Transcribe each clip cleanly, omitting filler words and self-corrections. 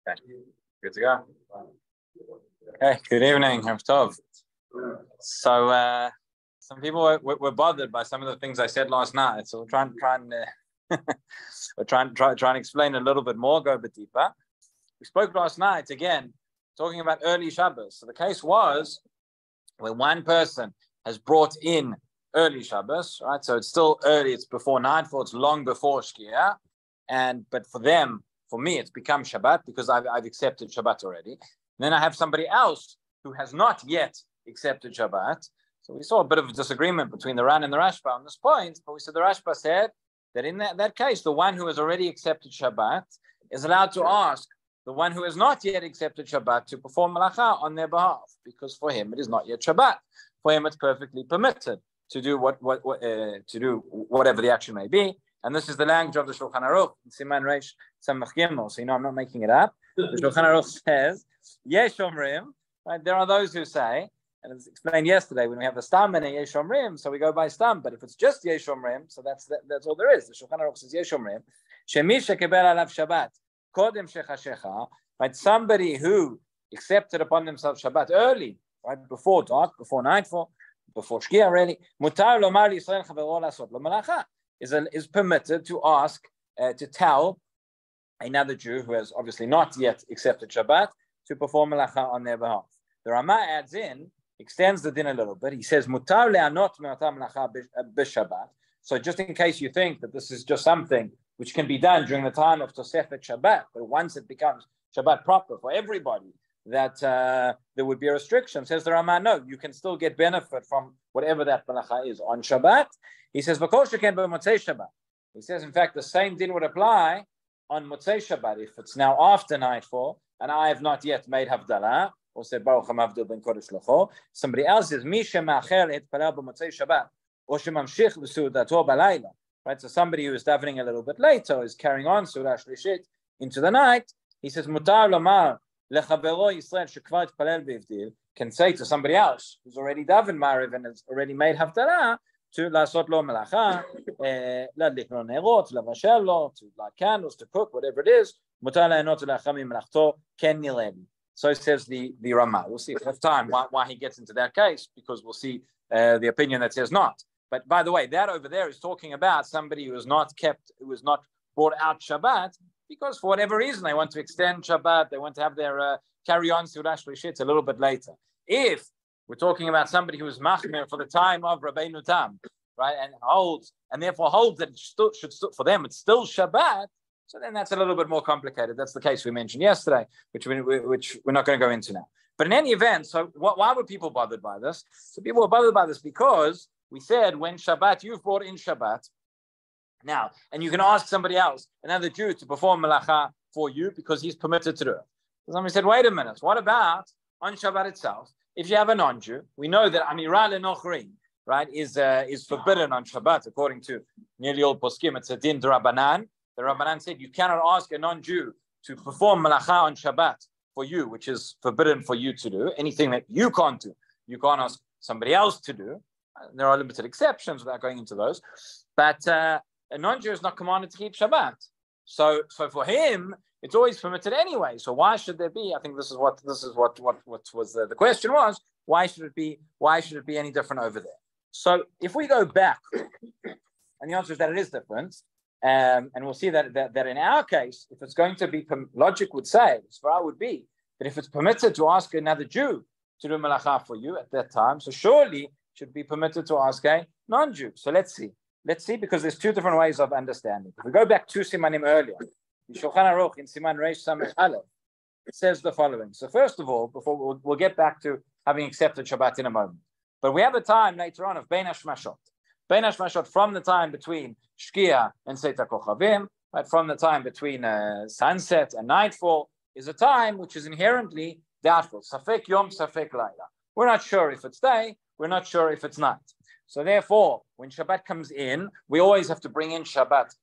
Okay, good to go. Okay, good evening, Tov. So some people were bothered by some of the things I said last night, so we'll try and explain a little bit more, go a bit deeper. We spoke last night again, talking about early Shabbos. So the case was when one person has brought in early Shabbos, right? So it's still early, it's before nightfall, it's long before Shkia, but for them, for me, it's become Shabbat because I've accepted Shabbat already. And then I have somebody else who has not yet accepted Shabbat. So we saw a bit of a disagreement between the Ran and the Rashba on this point, but we said the Rashba said that in that case, the one who has already accepted Shabbat is allowed to ask the one who has not yet accepted Shabbat to perform Melacha on their behalf, because for him it is not yet Shabbat. For him, it's perfectly permitted to do whatever the action may be. And this is the language of the Shulchan Aruch, Siman Reish Samach Gimel. So I'm not making it up. The Shulchan Aruch says, Yesh Omrim, right? There are those who say, and it's explained yesterday when we have the Stam and a Yesh Omrim, so we go by Stam. But if it's just Yesh Omrim, so that's all there is. The Shulchan Aruch says Yesh Omrim, Shemi shekebel alav Shabbat kodem shechashecha, right? Somebody who accepted upon themselves Shabbat early, right, before dark, before nightfall, before Shkia, really, mutar lomar Yisrael chavero lasot lo melacha, is permitted to ask, to tell another Jew who has obviously not yet accepted Shabbat to perform Melacha on their behalf. The Rama adds in, extends the din a little bit. He says, Mutar le'anot me'ata Melacha b'Shabbat. So just in case you think that this is just something which can be done during the time of Tosefet Shabbat, but once it becomes Shabbat proper for everybody, that there would be a restriction. Says the Rama, no, you can still get benefit from whatever that Melacha is on Shabbat. He says, Shabbat. He says, in fact, the same din would apply on Motzei Shabbat. If it's now after nightfall, and I have not yet made Havdalah, or said, Baruch HaMavdil ben Kodesh Locho, somebody else says, Mi shema'acher etpalel b'Motzei Shabbat, or shemamshich l'sudato b'layla. Right, so somebody who is davening a little bit later, is carrying on Surah Shlishit into the night, he says, Mutar lomar lechavero Yisrael shekvar etpalel b'ivdil, can say to somebody else who's already davened Maariv and has already made Havdalah, to לעשות לו מלאכה, להדליק לו נרות, לבשל לו, to light candles, to cook, whatever it is, מותר ליהנות ולאכל ממלאכתו, כן נראה לי. So says the Ramah. We'll see if we have time why he gets into that case, because we'll see the opinion that says not. But by the way, that over there is talking about somebody who was not brought out Shabbat, because for whatever reason they want to extend Shabbat, they want to have their carry on Surah Shlishit a little bit later. If we're talking about somebody who was machmir for the time of Rabbeinu Tam, right, and therefore holds that for them it's still Shabbat. So then that's a little bit more complicated. That's the case we mentioned yesterday, which we're not going to go into now. But in any event, so why were people bothered by this? So people were bothered by this because we said when Shabbat, you've brought in Shabbat now, and you can ask somebody else, another Jew, to perform Melacha for you because he's permitted to do it. So somebody said, wait a minute, what about on Shabbat itself? If you have a non-Jew, we know that Amira le'nochrin, right, is forbidden on Shabbat according to nearly all poskim. It's a din d'Rabbanan. The Rabbanan said you cannot ask a non-Jew to perform Melacha on Shabbat for you, which is forbidden for you to do. Anything that you can't do, you can't ask somebody else to do. There are limited exceptions without going into those. But a non-Jew is not commanded to keep Shabbat. So for him, it's always permitted anyway. So why should there be? I think this is what was the question was. Why should it be any different over there? So if we go back, and the answer is that it is different, and we'll see that in our case, if it's going to be, logic would say, Svara would be that if it's permitted to ask another Jew to do Melacha for you at that time, so surely it should be permitted to ask a non-Jew. So let's see, because there's two different ways of understanding. If we go back to Simanim earlier, in Shulchan Aruch, in Siman Reish Samech Aleph, it says the following. So first of all, before we'll get back to having accepted Shabbat in a moment, but we have a time later on of Bein Hashmashot. Bein Hashmashot, from the time between Shkia and Seita Kochavim, right, from the time between sunset and nightfall, is a time which is inherently doubtful. Safek Yom, Safek Laila. We're not sure if it's day, we're not sure if it's night. So therefore, when Shabbat comes in, we always have to bring in Shabbat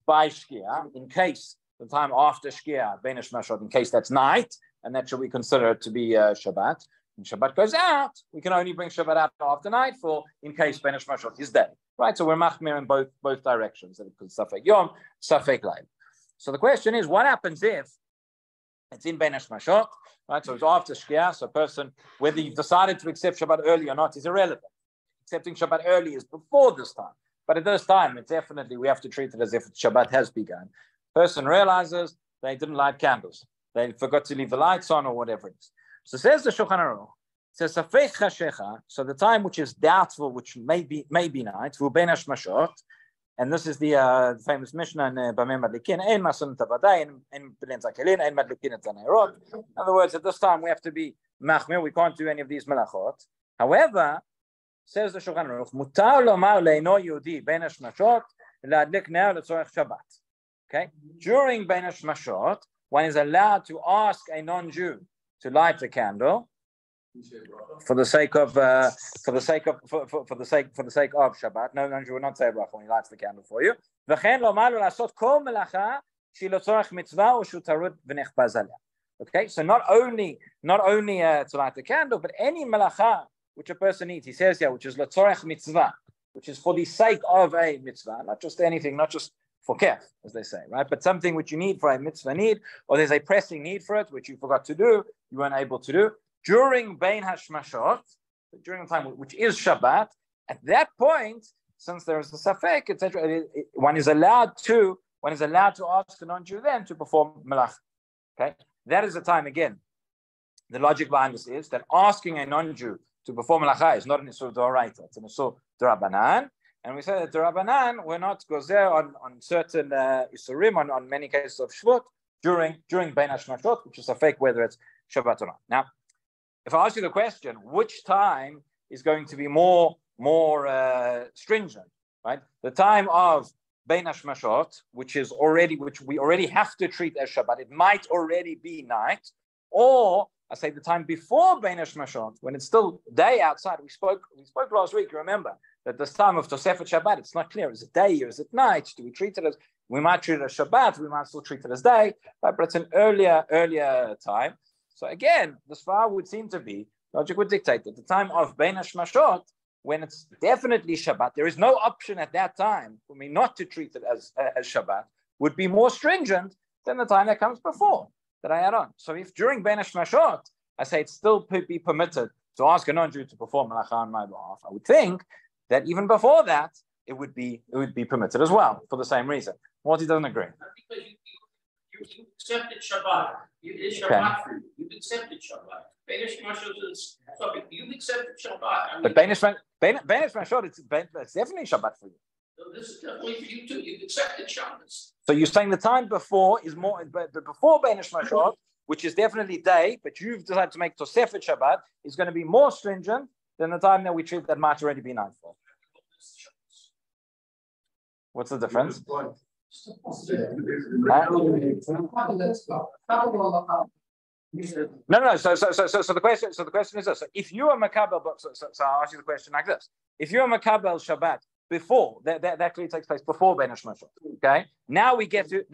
by Shkia, in case the time after Shkia, Bein Hashmashot, in case that's night, and that should be considered to be Shabbat. When Shabbat goes out, we can only bring Shabbat out after nightfall in case Bein Hashmashot is day. Right, so we're machmir in both directions. Safek Yom, Safek Laila. So the question is, what happens if It's in Bein Hashmashot, right? So it's after Shkia. So a person, whether you've decided to accept Shabbat early or not, is irrelevant. Accepting Shabbat early is before this time. But at this time, it's definitely, we have to treat it as if Shabbat has begun. Person realizes they didn't light candles. They forgot to leave the lights on or whatever it is. So says the Shulchan Aruch, says Safek Chashecha, so the time which is doubtful, which may be night, Bein Hashmashot, and this is the famous Mishnah in Bamei Madlikin, Ein Masun Tavadai, Ein Belen Zakelin, Ein Madlikin et Zaneirot. In other words, at this time we have to be machmir. We can't do any of these melachot. However, says the Shulchan Aruch, Mutar lomar leino Yehudi Bein Hashmashot leadlik ner letzorech Shabbat. Okay, during Bein Hashmashot, one is allowed to ask a non-Jew to light a candle for the sake of Shabbat. No non-Jew will not say bracha when he lights the candle for you. Okay, so not only to light the candle, but any melacha which a person needs, he says here, which is letzorech mitzvah, which is for the sake of a mitzvah, not just anything, not just for kef, as they say, right? But something which you need for a mitzvah need, or there's a pressing need for it, which you forgot to do, you weren't able to do, during Bein Hashmashot, during the time which is Shabbat, at that point, since there is a safek, etc., one is allowed to ask a non-Jew then to perform Melacha. Okay? That is the time, again, the logic behind this is that asking a non-Jew to perform Melacha is not an Isur D'Oraita, it's an Isur D'Rabanan. And we say that the Rabbanan were not gozer on certain Isurim, on many cases of Shvut, during Bein Hashmashot, which is a fake whether it's Shabbat or not. Now, if I ask you the question, which time is going to be more stringent, right? The time of Bein Hashmashot, which we already have to treat as Shabbat, it might already be night, or I say the time before Bein Hashmashot, when it's still day outside. We spoke last week, you remember, that this time of Tosefet Shabbat, it's not clear. Is it day or is it night? Do we treat it as, we might treat it as Shabbat, we might still treat it as day, right? But it's an earlier time. So again, the Svar would seem to be, logic would dictate that the time of Bein Hashmashot, when it's definitely Shabbat, there is no option at that time for me not to treat it as Shabbat, would be more stringent than the time that comes before, that I add on. So if during Bein Hashmashot, I say it's still be permitted to ask a non-Jew to perform Melacha on my behalf, I would think that even before that, it would be permitted as well, for the same reason. Morty doesn't agree. Because you accepted Shabbat. It's Shabbat for you. You've accepted Shabbat. You've accepted Shabbat. But Bein Hashmashot, it's definitely Shabbat for you. So this is definitely for you too. You've accepted Shabbat. So you're saying the time before is more, but before Bein Hashmashot, which is definitely day, but you've decided to make Tosefet Shabbat, is going to be more stringent than the time that we treat that might already be nightfall. What's the difference? No. So the question is this: so if you are makabel, so I'll ask you the question like this: if you are makabel Shabbat before that clearly takes place before Bein Hashmashot, okay? Now we get to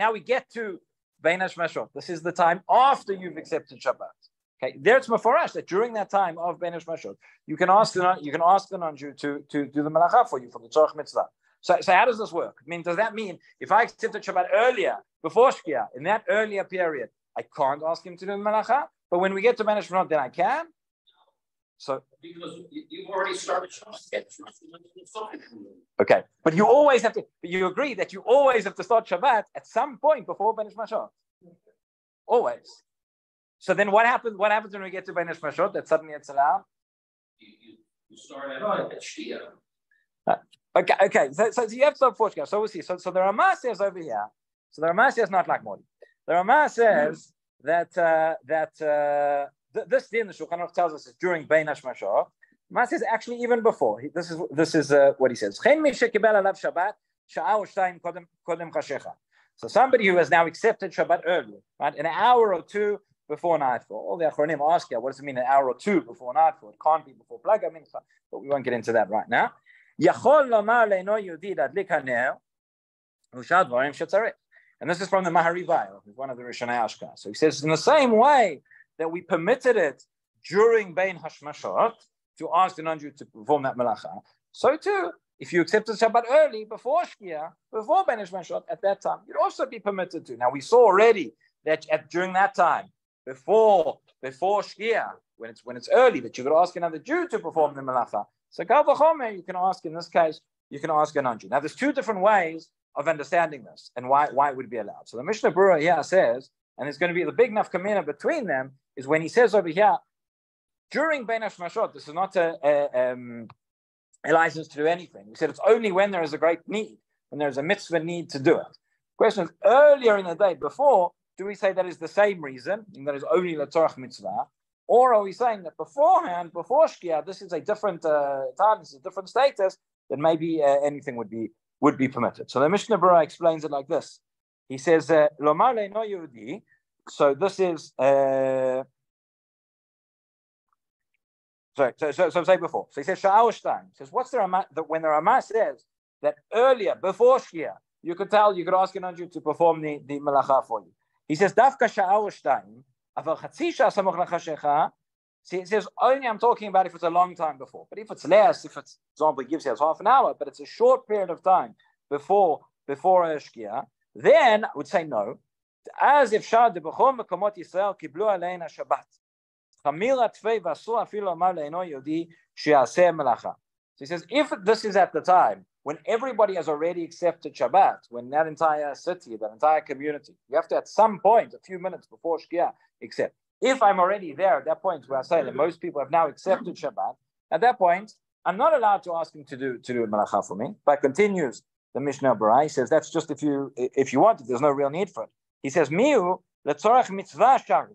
Bein Hashmashot. This is the time after you've accepted Shabbat. Okay, there it's maforash that during that time of Bein Hashmashot, you can ask the non-Jew to do the Melacha for you for the tzorech mitzvah. So how does this work? I mean, does that mean if I accepted Shabbat earlier, before Shkia, in that earlier period, I can't ask him to do the Melacha, but when we get to Bein Hashmashot, then I can? So because you've already started Shabbat. Okay, but you always have to. But you agree that you always have to start Shabbat at some point before Bein Hashmashot. Always. So then, what happens? What happens when we get to Bein Hashmashot? That suddenly it's allowed. You start at Shkia. Okay. So you have to start before Shkia. So we'll see. So the Ramah says over here. So the Ramah says not like Modi. The Ramah says that this din the Shulchan Aruch tells us is during Bein Hashmashot. Ramah says actually even before. This is what he says. So somebody who has now accepted Shabbat early, right, an hour or two before nightfall. All the Achronim ask you, what does it mean an hour or two before nightfall? It can't be before Plaga Mincha, but we won't get into that right now. And this is from the Maariv, who's one of the Rishonei Ashkenaz. So he says, in the same way that we permitted it during Bein Hashmashot to ask the non-Jew to perform that Melacha, so too, if you accepted Shabbat early, before Shkia, before Bein Hashmashot, at that time, you'd also be permitted to. Now, we saw already that during that time, before Shkia, when it's early, that you could ask another Jew to perform the Melacha. So Kal V'chomer, you can ask, in this case, you can ask a non-Jew. Now, there's two different ways of understanding this and why it would be allowed. So the Mishnah Berurah here says, and it's going to be the big nafkamina between them, is when he says over here, during Bein HaShmashot, this is not a license to do anything. He said it's only when there is a great need, when there is a mitzvah need to do it. The question is, earlier in the day, before, do we say that is the same reason, and that is only l'tzorach mitzvah? Or are we saying that beforehand, before Shkia, this is a different time, this is a different status, that maybe anything would be permitted? So the Mishnah Berurah explains it like this. He says, Lomar le'no Yehudi. So this is, so say before. So he says, Sha'ah Shtayim. He says, what's the Ramah, when the Ramah says that earlier, before Shkia, you could ask a non-Jew to perform the Melacha for you. He says, Dafka Sha'ah Shtayim, Aval Chatzi Sha'ah Samoch L'Chashecha. See, it says, only I'm talking about if it's a long time before. But if it's less, if it's, for example, it gives you half an hour, but it's a short period of time before Shkia, then I would say no. As if Shah de B'chol Mekomot Yisrael Kiblu Aleina Shabbat. Chamira Tvei V'Asur Afilu Amar Le'eno Yehudi She'aseh Melacha. So he says, if this is at the time when everybody has already accepted Shabbat, when that entire city, that entire community, you have to at some point, a few minutes before Shkia, accept. If I'm already there at that point where I say that most people have now accepted Shabbat, at that point, I'm not allowed to ask him to do a Melacha for me. But continues the Mishnah Berurah, he says that's just if you want it, there's no real need for it. He says, Miu letzorach mitzvah shari.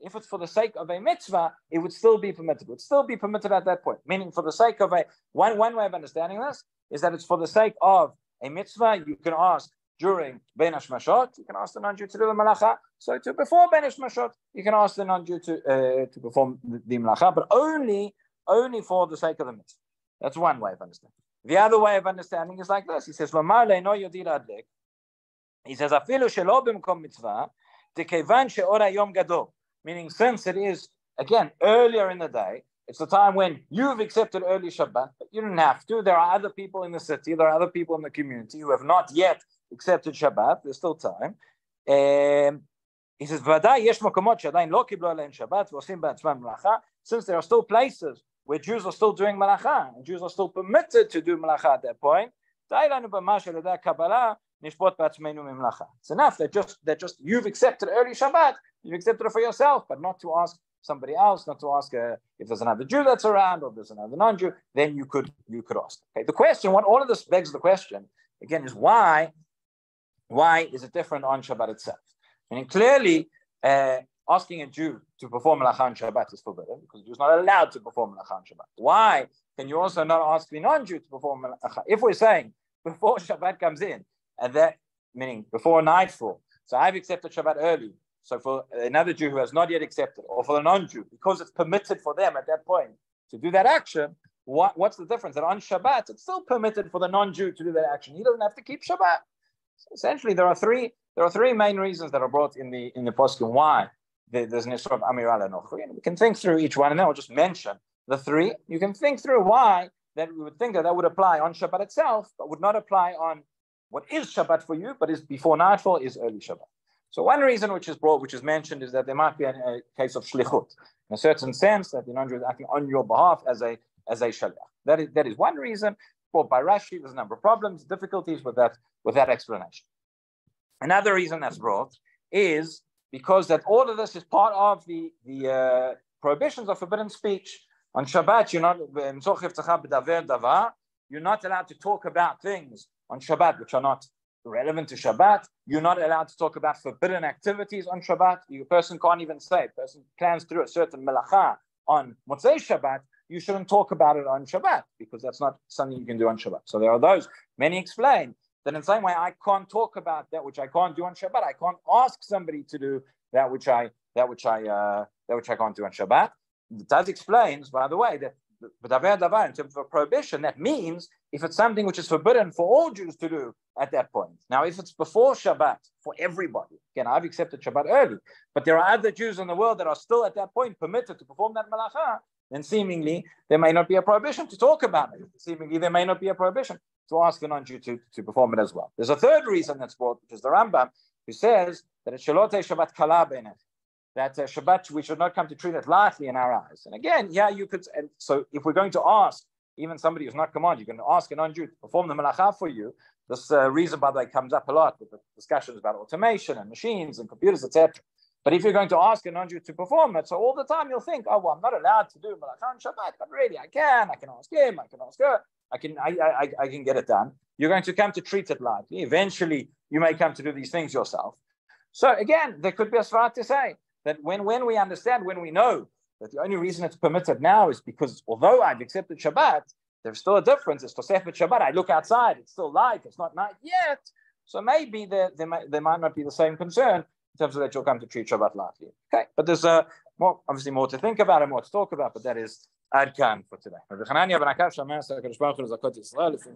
If it's for the sake of a mitzvah, it would still be permitted. It would still be permitted at that point. Meaning, for the sake of one way of understanding this is that it's for the sake of a mitzvah. You can ask during Bein HaShmashot, you can ask the non-Jew to do the Melacha. So before Bein HaShmashot, you can ask the non-Jew to perform the Melacha, but only for the sake of the mitzvah. That's one way of understanding. The other way of understanding is like this. He says, Lomar le'eno Yehudi adlik. He says, Afilu shelo b'mkom mitzvah, dekevan she'or hayom gadol. Meaning, since it is, again, earlier in the day, it's the time when you've accepted early Shabbat, but you don't have to. There are other people in the city, there are other people in the community who have not yet accepted Shabbat. There's still time. He says, V'adai yesh makomot she'adayin lo kiblu alein Shabbat v'osim ba'atzmam melacha. Since there are still places where Jews are still doing Melacha, and Jews are still permitted to do Melacha at that point, it's enough that just you've accepted early Shabbat, you've accepted it for yourself, but not to ask somebody else, not to ask if there's another Jew that's around or if there's another non-Jew, then you could ask. Okay, the question, what all of this begs the question again is why is it different on Shabbat itself? And clearly, asking a Jew to perform Melacha on Shabbat is forbidden because a Jew is not allowed to perform Melacha on Shabbat. Why can you also not ask the non-Jew to perform Melacha? If we're saying before Shabbat comes in, and that meaning before nightfall, so I've accepted Shabbat early, so for another Jew who has not yet accepted, or for the non-Jew, because it's permitted for them at that point to do that action, what's the difference? That on Shabbat, it's still permitted for the non-Jew to do that action. He doesn't have to keep Shabbat. So essentially, there are three main reasons that are brought in the poskim why there's an issue of Amira L'Nochri, and we can think through each one, and then we'll just mention the three. You can think through why that we would think that would apply on Shabbat itself, but would not apply on what is Shabbat for you, but is before nightfall, is early Shabbat. So one reason which is mentioned, is that there might be a case of shlichut, in a certain sense that the non-Jew is acting on your behalf as a shaliach. That is one reason. Brought by Rashi, there's a number of problems, difficulties with that explanation. Another reason that's brought is because that all of this is part of the prohibitions of forbidden speech. On Shabbat, you're not allowed to talk about things on Shabbat which are not relevant to Shabbat. You're not allowed to talk about forbidden activities on Shabbat. A person can't even say, a person plans to do a certain melacha on Motzei Shabbat, you shouldn't talk about it on Shabbat because that's not something you can do on Shabbat. So there are those. Many explain that in the same way I can't talk about that which I can't do on Shabbat. I can't ask somebody to do that which I can't do on Shabbat. It does explains, by the way, that in terms of a prohibition, that means if it's something which is forbidden for all Jews to do at that point. Now, if it's before Shabbat for everybody, again, I've accepted Shabbat early, but there are other Jews in the world that are still at that point permitted to perform that melacha, then seemingly there may not be a prohibition to talk about it. Seemingly there may not be a prohibition to ask a non-Jew to perform it as well. There's a third reason that's brought, which is the Rambam, who says that it's Shalotei Shabbat Kala Beinech, that Shabbat, we should not come to treat it lightly in our eyes. And again, yeah, you could, and so if we're going to ask, even somebody who's not commanded, you can ask a non-Jew to perform the Melacha for you. This reason, by the way, comes up a lot with the discussions about automation and machines and computers, etc. But if you're going to ask a non-Jew to perform it, so all the time you'll think, oh, well, I'm not allowed to do Melacha on Shabbat, but really I can ask him, I can ask her, I can get it done. You're going to come to treat it lightly. Eventually, you may come to do these things yourself. So again, there could be a svara to say that when we understand, when we know that the only reason it's permitted now is because although I've accepted Shabbat, there's still a difference. It's Tosefet Shabbat. I look outside, it's still light, it's not night yet. So maybe there might not be the same concern in terms of that you'll come to treat Shabbat lightly. Okay, but there's obviously more to think about and more to talk about, but that is Ad Kan for today. Rabbi Hanania ben Akash Shamer Sakar Shbach Zakot Israel, if you